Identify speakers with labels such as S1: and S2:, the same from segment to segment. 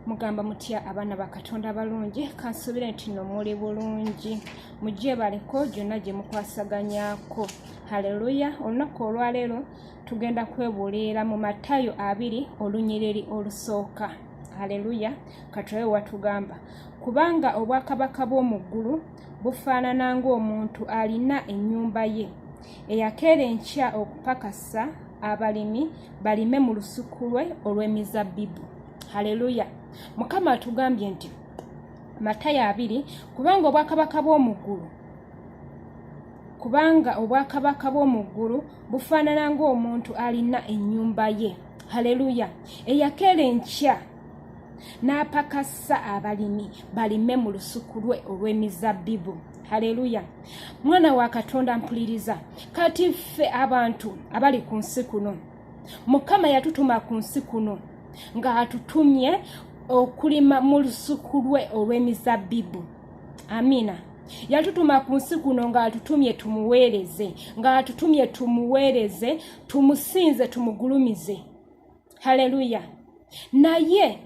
S1: Mugamba mutya abaana ba Katonda balungi kansubire nti no muli bulungi mujje baliko gyonna gye mukwasaganyako. Haleluya. Olunaku olwaleero tugenda kwebuulira mu Matayo 2 olunyiriri olusooka. Haleluya. Katowe watugamba kubanga obwakabaka bw'omu ggulu bufaanana ng'omuntu alina ennyumba ye eyakeera enkya okupakasa abalimi balime mu lusuku lwe olw'emizabbibu. Haleluya. Mukama atugambye nti Matayo 2 kubanga obwakabaka bw'omu ggulu bufaanana ng'omuntu alina ennyumba ye. Haleluya. Eyakeera enkya n'apakasa abalimi balime mu lusuku lwe olw'emizabbibu. Haleluya. Mwana wa Katonda mpuliriza kati ffe abantu abali ku nsi kuno Mukama yatutuma ku nsi kuno nga atutumye okulima mu lusuku lwe olw'emizabbibu. Amina. Yatutuma ku nsi kuno nga atutumye tumuweereze tumusinze tumugulumize. Haleluya. Naye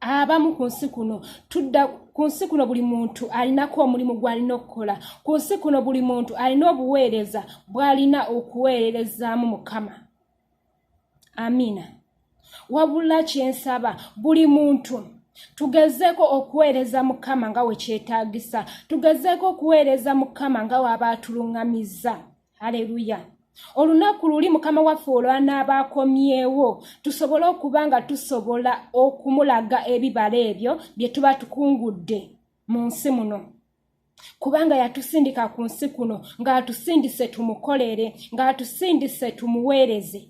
S1: abamu ku nsi kuno tudda ku nsi kuno buli muntu alinako omulimu gw'alina okukola. Ku nsi kuno buli muntu alina obuweereza bw'alina okuweererezaamu Mukama. Amina. Wabula kyensaba buli muntu tugezeeko okuweereza Mukama nga we kyetaagisa. Tugezeeko okuweereza Mukama nga waba atuluŋŋamizza. Haleluya. Olunaku luli Mukama waffe olwanaaba akomyewo tusobole okuba nga tusobola okumulaga ebibala ebyo bye tuba tukungudde mu nsi muno. Kubanga yatusindika ku nsi kuno ng'atusindise tumukolere, ng'atusindise tumuweereze.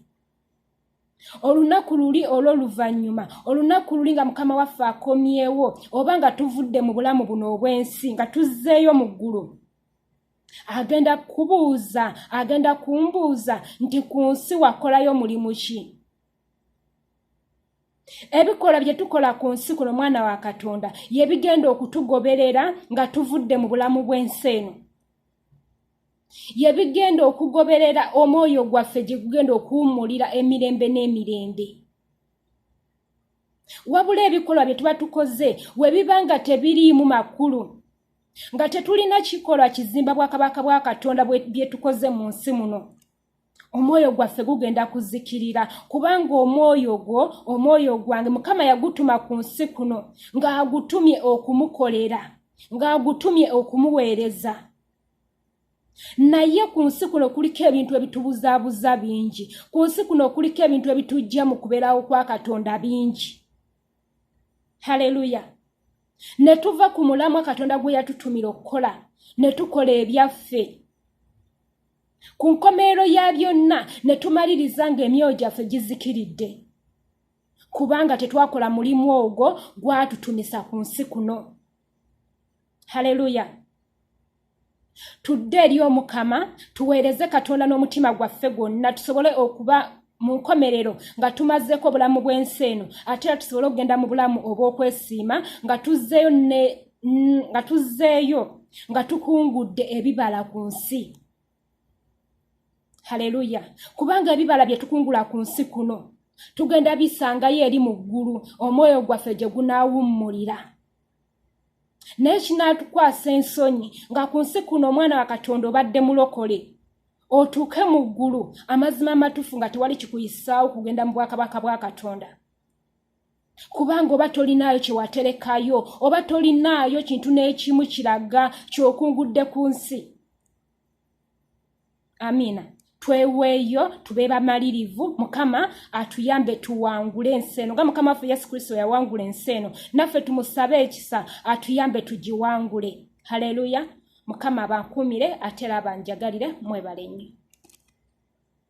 S1: Olunaku luli olw'oluvannyuma, olunaku luli nga Mukama waffe akomyewo oba nga tuvudde mu bulamu buno obw'ensi nga tuzzeeyo mu ggulu. Agenda kumbuuza nti ku nsi wakolayo mulimu ki? Ebikola bye tukola ku nsi kuno mwana wa Katonda ye bigenda okutugoberera nga tuvudde mu bulamu bw'ensi eno. Ye bigenda okugoberera omwoyo gwaffe gye gugenda okuwummulira emirembe n'emirembe. Wabula ebikolwa bye tuba tukoze we biba nga tebiriimu makulu, nga tetulina kikolwa kizimba bwakabaka bwa Katonda bye tukoze mu nsi muno, omwoyo gwaffe gugenda kuzikirira. Kubanga omwoyo gwange Mukama yagutuma ku nsi kuno ng'agutumye okumukolera, ng'agutumye okumuweereza. Naye ku nsi kuno kuliko ebintu ebitubuzaabuza bingi. Ku nsi kuno kuliko ebintu ebitujja mu kubeerawo kwa Katonda bingi. Haleluya. Ne tuva ku mulamwa Katonda gwe yatutumira okukola ne tukola ebyaffe. Ku nkomerero ya byonna ne tumaliriza ng'emyoyo gyaffe gizikiridde. Kubanga tetwakola mulimu ogwo gwatutumisa ku nsi kuno. Haleluya. Tudde eri Omukama tuweereze Katonda n'omutima gwaffe gwonna tusobole okuba mu nkomerero nga tumazeeko obulamu bw'ensi eno ate era tusobole okugenda mu bulamu obw'okwesiima nga tuzzeeyo nga tukungudde ebibala ku nsi. Haleluya. Kubanga ebibala bye tukungula ku nsi kuno tugenda bisangayo eri mu ggulu omwoyo gwaffe gye gunaawummulira. Naye kinaatukwasa ensonyi nga ku nsi kuno omwana wa Katonda obadde mulokole otuuke mu ggulu amazima amatuufu nga tewali kikuyisaawo kugenda mu bwakabaka bwa Katonda. Kubanga oba tolinaayo kye waterekayo, oba tolinaayo kintu n'ekimu kiraga ky'okungudde ku nsi. Amina. Tweweeyo tube bamalirivu, Mukama atuyambe tuwangule ensi eno nga Mukama waffe Yesu Kristo yawangula ensi eno, naffe tumusabe ekisa atuyambe tugiwangule. Haleluya. Mukama abankumire ate era abanjagalire mwebale nnyo.